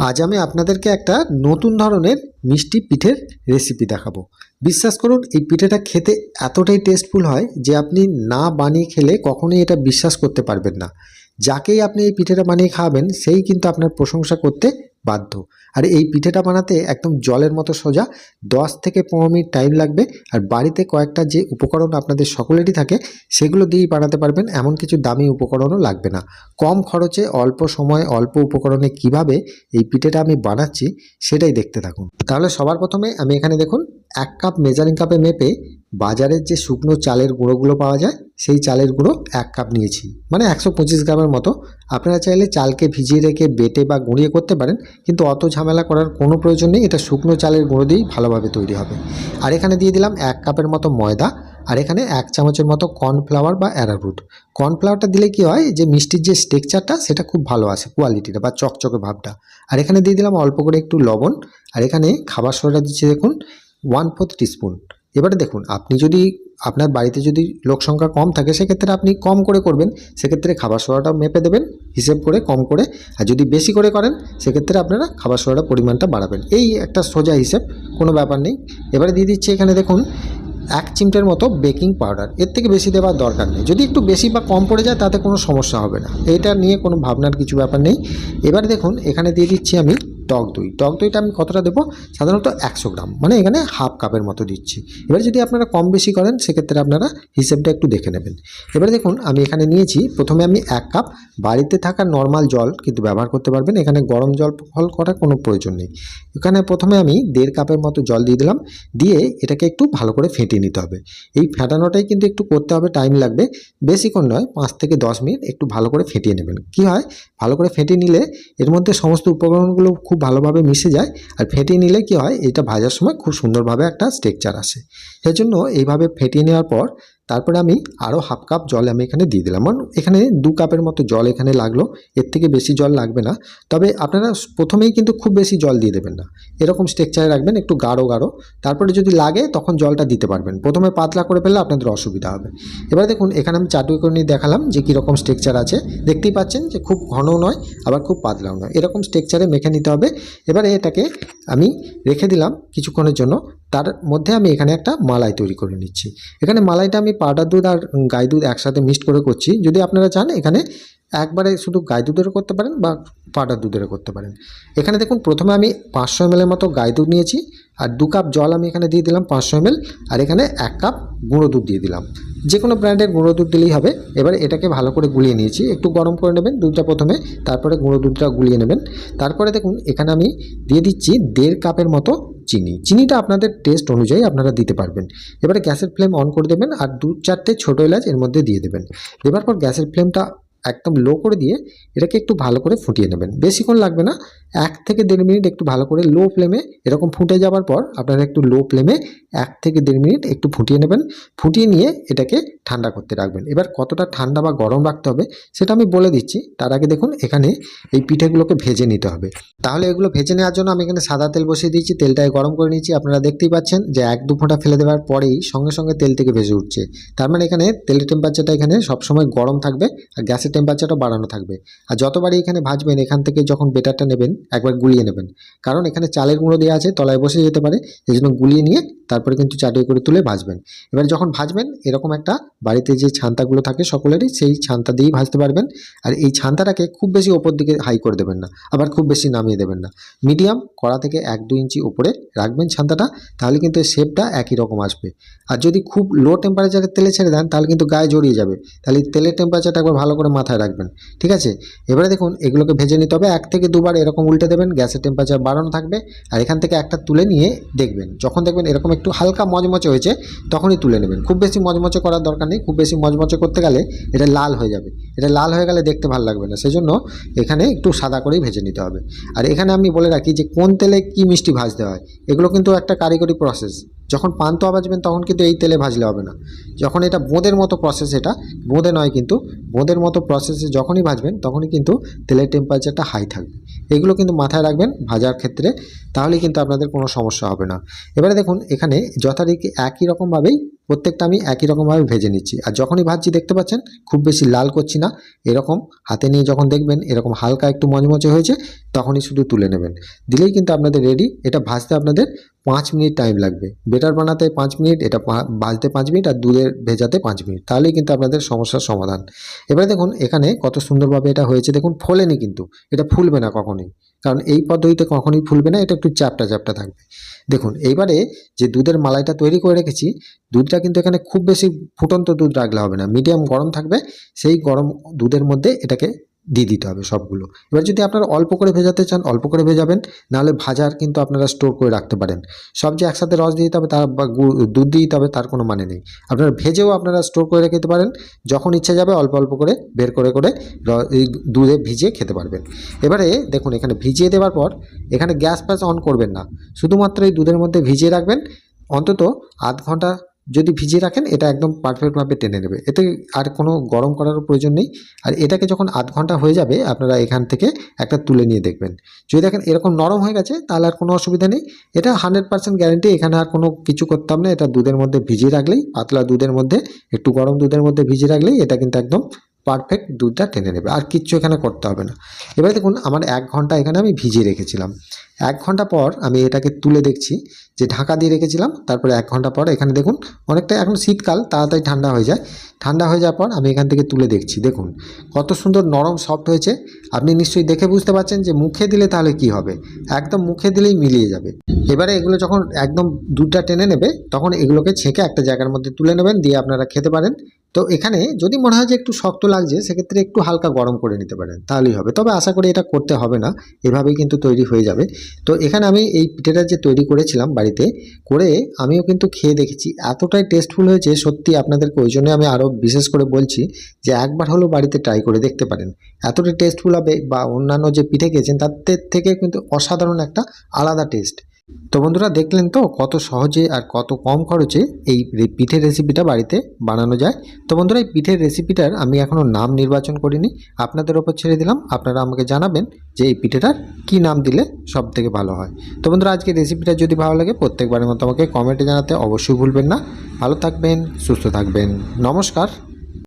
আজ আমি আপনাদেরকে একটা নতুন ধরনের মিষ্টি পিঠের রেসিপি দেখাবো। বিশ্বাস করুন, এই পিঠেটা খেতে এতটাই টেস্টফুল হয় যে আপনি না বানিয়ে খেলে কখনোই এটা বিশ্বাস করতে পারবেন না। যাকেই আপনি এই পিঠেটা বানিয়ে খাওয়াবেন সেই কিন্তু আপনার প্রশংসা করতে বাধ্য। আর এই পিঠেটা বানাতে একদম জলের মতো সোজা, 10 থেকে 15 মিনিট টাইম লাগবে। আর বাড়িতে কয়েকটা যে উপকরণ আপনাদের সকলেরই থাকে সেগুলো দিয়েই বানাতে পারবেন, এমন কিছু দামি উপকরণও লাগবে না। কম খরচে অল্প সময় অল্প উপকরণে কিভাবে এই পিঠেটা আমি বানাচ্ছি সেটাই দেখতে থাকুন। তাহলে সবার প্রথমে আমি এখানে দেখুন 1 কাপ মেজারিং কাপে মেপে বাজারের যে শুকনো চালের গুঁড়োগুলো পাওয়া যায় সেই চালের গুঁড়ো 1 কাপ নিয়েছি, মানে 125 গ্রামের মতো। আপনারা চাইলে চালকে ভিজিয়ে রেখে বেটে বা গুঁড়িয়ে করতে পারেন, কিন্তু অত ঝামেলা করার কোনো প্রয়োজন নেই। এটা শুকনো চালের গুঁড়ো দিয়েই ভালোভাবে তৈরি হবে। আর এখানে দিয়ে দিলাম 1 কাপের মতো ময়দা। আর এখানে 1 চামচের মতো কর্নফ্লাওয়ার বা অ্যারারুট। কর্নফ্লাওয়ারটা দিলে কি হয়, যে মিষ্টির যে টেক্সচারটা সেটা খুব ভালো আসে, কোয়ালিটিটা বা চকচকে ভাবটা। আর এখানে দিয়ে দিলাম অল্প করে একটু লবণ। আর এখানে খাবার সোডা দিচ্ছি দেখুন 1/4 টিস্পুন। এবারে দেখুন, আপনি যদি আপনার বাড়িতে যদি লোক সংখ্যা কম থাকে সেক্ষেত্রে আপনি কম করে করবেন, সেক্ষেত্রে খাবার সোডাটা মেপে দেবেন হিসেব করে কম করে। আর যদি বেশি করে করেন সেক্ষেত্রে আপনারা খাবার সোডার পরিমাণটা বাড়াবেন। এই একটা সোজা হিসেব, কোনো ব্যাপার নেই। এবারে দিয়ে দিচ্ছি এখানে দেখুন 1 চিমটের মতো বেকিং পাউডার। এর থেকে বেশি দেওয়ার দরকার নেই, যদি একটু বেশি বা কম পড়ে যায় তাতে কোনো সমস্যা হবে না, এটা নিয়ে কোনো ভাবনার কিছু ব্যাপার নেই। এবার দেখুন এখানে দিয়ে দিচ্ছি আমি টক দই। টক দইটা আমি কতটা দেবো, সাধারণত 100 গ্রাম, মানে এখানে হাফ কাপের মতো দিচ্ছি। এবার যদি আপনারা কম বেশি করেন সেক্ষেত্রে আপনারা হিসেবটা একটু দেখে নেবেন। এবার দেখুন আমি এখানে নিয়েছি, প্রথমে আমি 1 কাপ বাড়িতে থাকা নর্মাল জল কিন্তু ব্যবহার করতে পারবেন, এখানে গরম জল ফল করার কোনো প্রয়োজন নেই। এখানে প্রথমে আমি 1.5 কাপের মতো জল দিয়ে দিলাম, দিয়ে এটাকে একটু ভালো করে ফেটিয়ে নিতে হবে। এই ফেটানোটাই কিন্তু একটু করতে হবে, টাইম লাগবে, বেশিক্ষণ নয়, 5 থেকে 10 মিনিট একটু ভালো করে ফেটিয়ে নেবেন। কি হয়, ভালো করে ফেটিয়ে নিলে এর মধ্যে সমস্ত উপকরণগুলো খুব ভালোভাবে মিশে যায়। আর ফেটিয়ে নিলে কি হয়, এটা ভাজার সময় খুব সুন্দরভাবে একটা টেক্সচার আসে। সেজন্য এইভাবে ফেটিয়ে নেওয়ার পর তারপরে আমি আরও হাফ কাপ জল আমি এখানে দিয়ে দিলাম। মানে এখানে 2 কাপের মতো জল এখানে লাগলো, এর থেকে বেশি জল লাগবে না। তবে আপনারা প্রথমেই কিন্তু খুব বেশি জল দিয়ে দেবেন না, এরকম স্ট্রাকচারে রাখবেন, একটু গাঢ় গাঢ়। তারপরে যদি লাগে তখন জলটা দিতে পারবেন, প্রথমে পাতলা করে ফেললে আপনাদের অসুবিধা হবে। এবার দেখুন এখানে আমি চাটুই করে নিয়ে দেখালাম যে কীরকম স্ট্রাকচার আছে, দেখতেই পাচ্ছেন যে খুব ঘনও নয় আবার খুব পাতলাও নয়, এরকম স্ট্রাকচারে মেখে নিতে হবে। এবারে এটাকে আমি রেখে দিলাম কিছুক্ষণের জন্য। তার মধ্যে আমি এখানে একটা মালাই তৈরি করে নিচ্ছি। এখানে মালাইটা আমি পাউডার দুধ আর গাই দুধ একসাথে মিক্সড করে করছি। যদি আপনারা চান এখানে একবারে শুধু গাই দুধেরও করতে পারেন বা পাউডার দুধেরও করতে পারেন। এখানে দেখুন প্রথমে আমি 500 ml মতো গাই দুধ নিয়েছি, আর 2 কাপ জল আমি এখানে দিয়ে দিলাম 500 ml, আর এখানে 1 কাপ গুঁড়ো দুধ দিয়ে দিলাম, যে কোনো ব্র্যান্ডের গুঁড়ো দুধ দিলেই হবে। এবার এটাকে ভালো করে গুলিয়ে নিয়েছি, একটু গরম করে নেবেন দুধটা প্রথমে, তারপরে গুঁড়ো দুধটা গুলিয়ে নেবেন। তারপরে দেখুন এখানে আমি দিয়ে দিচ্ছি 1.5 কাপের মতো চিনি। চিনিটা আপনাদের টেস্ট অনুযায়ী আপনারা দিতে পারবেন। এবারে গ্যাসের ফ্লেম অন করে দেবেন আর 2-4টে ছোটো এলাচ এর মধ্যে দিয়ে দেবেন। দেওয়ার পর গ্যাসের ফ্লেমটা একদম লো করে দিয়ে এটাকে একটু ভালো করে ফুটিয়ে নেবেন, বেশিক্ষণ লাগবে না, 1 থেকে 1.5 মিনিট একটু ভালো করে লো ফ্লেমে। এরকম ফুটে যাওয়ার পর আপনারা একটু লো ফ্লেমে 1 থেকে 1.5 মিনিট একটু ফুটিয়ে নেবেন। ফুটিয়ে নিয়ে এটাকে ঠান্ডা করতে রাখবেন। এবার কতটা ঠান্ডা বা গরম রাখতে হবে সেটা আমি বলে দিচ্ছি। তার আগে দেখুন এখানে এই পিঠেগুলোকে ভেজে নিতে হবে। তাহলে এগুলো ভেজে নেওয়ার জন্য আমি এখানে সাদা তেল বসিয়ে দিয়েছি, তেলটাকে গরম করে নিয়েছি। আপনারা দেখতেই পাচ্ছেন যে 1-2 ফোঁটা ফেলে দেওয়ার পরেই সঙ্গে সঙ্গে তেল থেকে ভেজে উঠছে। তার মানে এখানে তেলের টেম্পারেচারটা এখানে সবসময় গরম থাকবে আর গ্যাসের টেম্পারেচারটা বাড়ানো থাকবে। আর যতবারই এখানে ভাজবেন এখান থেকে যখন বেটারটা নেবেন একবার গুলিয়ে নেবেন, কারণ এখানে চালের গুঁড়ো দেওয়া আছে, তলায় বসে যেতে পারে, এই জন্য গুলিয়ে নিয়ে তারপরে কিন্তু চাটুই করে তুলে ভাজবেন। এবার যখন ভাজবেন এরকম একটা বাড়িতে যে ছান্তাগুলো থাকে সকলেরই, সেই ছান্তা দিয়েই ভাজতে পারবেন। আর এই ছান্তাটাকে খুব বেশি ওপর দিকে হাই করে দেবেন না, আবার খুব বেশি নামিয়ে দেবেন না, মিডিয়াম কড়া থেকে 1-2 ইঞ্চি উপরে রাখবেন ছান্তাটা, তাহলে কিন্তু শেপটা একই রকম আসবে। আর যদি খুব লো টেম্পারেচারে তেলে ছেড়ে দেন তাহলে কিন্তু গায়ে জড়িয়ে যাবে, তাহলে তেলের টেম্পারেচারটা একবার ভালো করে মাথায় রাখবেন, ঠিক আছে? এবারে দেখুন এগুলোকে ভেজে নিতে হবে, 1 থেকে 2 বার এরকম উল্টে দেবেন, গ্যাসের টেম্পারেচার বাড়ানো থাকবে। আর এখান থেকে একটা তুলে নিয়ে দেখবেন, যখন দেখবেন এরকম একটু হালকা মচমচে হয়েছে তখনই তুলে নেবেন। খুব বেশি মচমচে করার দরকার নেই, খুব বেশি মচমচে করতে গেলে এটা লাল হয়ে যাবে, এটা লাল হয়ে গেলে দেখতে ভালো লাগবে না, সেজন্য এখানে একটু সাদা করেই ভেজে নিতে হবে। আর এখানে আমি বলে রাখি যে কোন তেলে কি মিষ্টি ভাজতে হয়, এগুলো কিন্তু একটা কারিগরি প্রসেস। যখন পান্তুয়া ভাজবেন তখন কিন্তু এই তেলে ভাজলে হবে না, যখন এটা বোঁদের মতো প্রসেস, এটা বোঁদে নয় কিন্তু বোঁদের মতো প্রসেসে যখনই ভাজবেন তখনই কিন্তু তেলের টেম্পারেচারটা হাই থাকবে। এগুলো কিন্তু মাথায় রাখবেন ভাজার ক্ষেত্রে, তাহলে কিন্তু আপনাদের কোনো সমস্যা হবে না। এবারে দেখুন এখানে যথারীতি একই রকমভাবেই প্রত্যেকটা আমি একই রকমভাবে ভেজে নিচ্ছি। আর যখনই ভাজছি দেখতে পাচ্ছেন খুব বেশি লাল করছি না, এরকম হাতে নিয়ে যখন দেখবেন এরকম হালকা একটু মচমচে হয়েছে তখনই শুধু তুলে নেবেন, দিলেই কিন্তু আপনাদের রেডি। এটা ভাজতে আপনাদের 5 মিনিট টাইম লাগবে, বেটার বানাতে 5 মিনিট, এটা ভাজতে 5 মিনিট আর দুধের ভেজাতে 5 মিনিট, তাহলেই কিন্তু আপনাদের সমস্যার সমাধান। এবারে দেখুন এখানে কত সুন্দরভাবে এটা হয়েছে, দেখুন ফোলেনি কিন্তু, এটা ফুলবে না কখনোই, কারণ এই পদ্ধতিতে কখনোই ফুলবে না, এটা একটু চ্যাপটা চ্যাপটা থাকবে। দেখুন এইবারে যে দুধের মালাইটা তৈরি করে রেখেছি, দুধটা কিন্তু এখানে খুব বেশি ফুটন্ত দুধ রাখলে হবে না, মিডিয়াম গরম থাকবে, সেই গরম দুধের মধ্যে এটাকে দিয়ে দিতে হবে সবগুলো। এবার যদি আপনারা অল্প করে ভেজাতে চান অল্প করে ভেজাবেন, নাহলে ভাজার কিন্তু আপনারা স্টোর করে রাখতে পারেন। সব যে একসাথে রস দিয়ে দিতে হবে তার বা দুধ দিয়ে দিতে হবে তার কোনো মানে নেই, আপনারা ভেজেও আপনারা স্টোর করে রেখে দিতে পারেন, যখন ইচ্ছা যাবে অল্প অল্প করে বের করে করে এই দুধে ভিজিয়ে খেতে পারবেন। এবারে দেখুন এখানে ভিজিয়ে দেওয়ার পর এখানে গ্যাস ফ্যাস অন করবেন না, শুধুমাত্র এই দুধের মধ্যে ভিজিয়ে রাখবেন, অন্তত আধ ঘন্টা যদি ভিজিয়ে রাখেন এটা একদম পারফেক্টভাবে টেনে নেবে, এতে আর কোনো গরম করার প্রয়োজন নেই। আর এটাকে যখন আধ ঘন্টা হয়ে যাবে আপনারা এখান থেকে একটা তুলে নিয়ে দেখবেন, যদি দেখেন এরকম নরম হয়ে গেছে তাহলে আর কোনো অসুবিধা নেই, এটা 100% গ্যারেন্টি, এখানে আর কোনো কিছু করতে হবে না, এটা দুধের মধ্যে ভিজিয়ে রাখলেই, পাতলা দুধের মধ্যে একটু গরম দুধের মধ্যে ভিজিয়ে রাখলেই এটা কিন্তু একদম পারফেক্ট দুধটা টেনে নেবে, আর কিচ্ছু এখানে করতে হবে না। এবার দেখুন আমার 1 ঘন্টা এখানে আমি ভিজিয়ে রেখেছিলাম, 1 ঘন্টা পর আমি এটাকে তুলে দেখছি যে ঢাকা দিয়ে রেখেছিলাম, তারপরে 1 ঘন্টা পর এখানে দেখুন অনেকটা, এখন শীতকাল তাড়াতাড়ি ঠান্ডা হয়ে যায়, ঠান্ডা হয়ে যাওয়ার পর আমি এখান থেকে তুলে দেখছি, দেখুন কত সুন্দর নরম সফট হয়েছে। আপনি নিশ্চয়ই দেখে বুঝতে পারছেন যে মুখে দিলে তাহলে কি হবে, একদম মুখে দিলেই মিলিয়ে যাবে। এবারে এগুলো যখন একদম দুধটা টেনে নেবে তখন এগুলোকে ছেঁকে একটা জায়গার মধ্যে তুলে নেবেন, দিয়ে আপনারা খেতে পারেন। তো এখানে যদি মনে হয় যে একটু শক্ত লাগছে সেক্ষেত্রে একটু হালকা গরম করে নিতে পারেন, তাহলেই হবে, তবে আশা করি এটা করতে হবে না, এভাবেই কিন্তু তৈরি হয়ে যাবে। তো এখানে আমি এই পিঠেটা যে তৈরি করেছিলাম বাড়িতে করে আমিও কিন্তু খেয়ে দেখেছি, এতটাই টেস্টফুল হয়েছে সত্যি, আপনাদেরকে ওই জন্য আমি আরও বিশেষ করে বলছি যে একবার হলেও বাড়িতে ট্রাই করে দেখতে পারেন, এতটাই টেস্টফুল হবে, বা অন্যান্য যে পিঠে খেয়েছেন তার থেকে কিন্তু অসাধারণ একটা আলাদা টেস্ট। তো বন্ধুরা দেখলেন তো কত সহজে আর কত কম খরচে এই পিঠের রেসিপিটা বাড়িতে বানানো যায়। তো বন্ধুরা এই পিঠের রেসিপিটার আমি এখনও নাম নির্বাচন করিনি, আপনাদের ওপর ছেড়ে দিলাম, আপনারা আমাকে জানাবেন যে এই পিঠেটার কী নাম দিলে সব থেকে ভালো হয়। তো বন্ধুরা আজকের রেসিপিটা যদি ভালো লাগে প্রত্যেকবারের মতো আমাকে কমেন্টে জানাতে অবশ্যই ভুলবেন না। ভালো থাকবেন, সুস্থ থাকবেন, নমস্কার।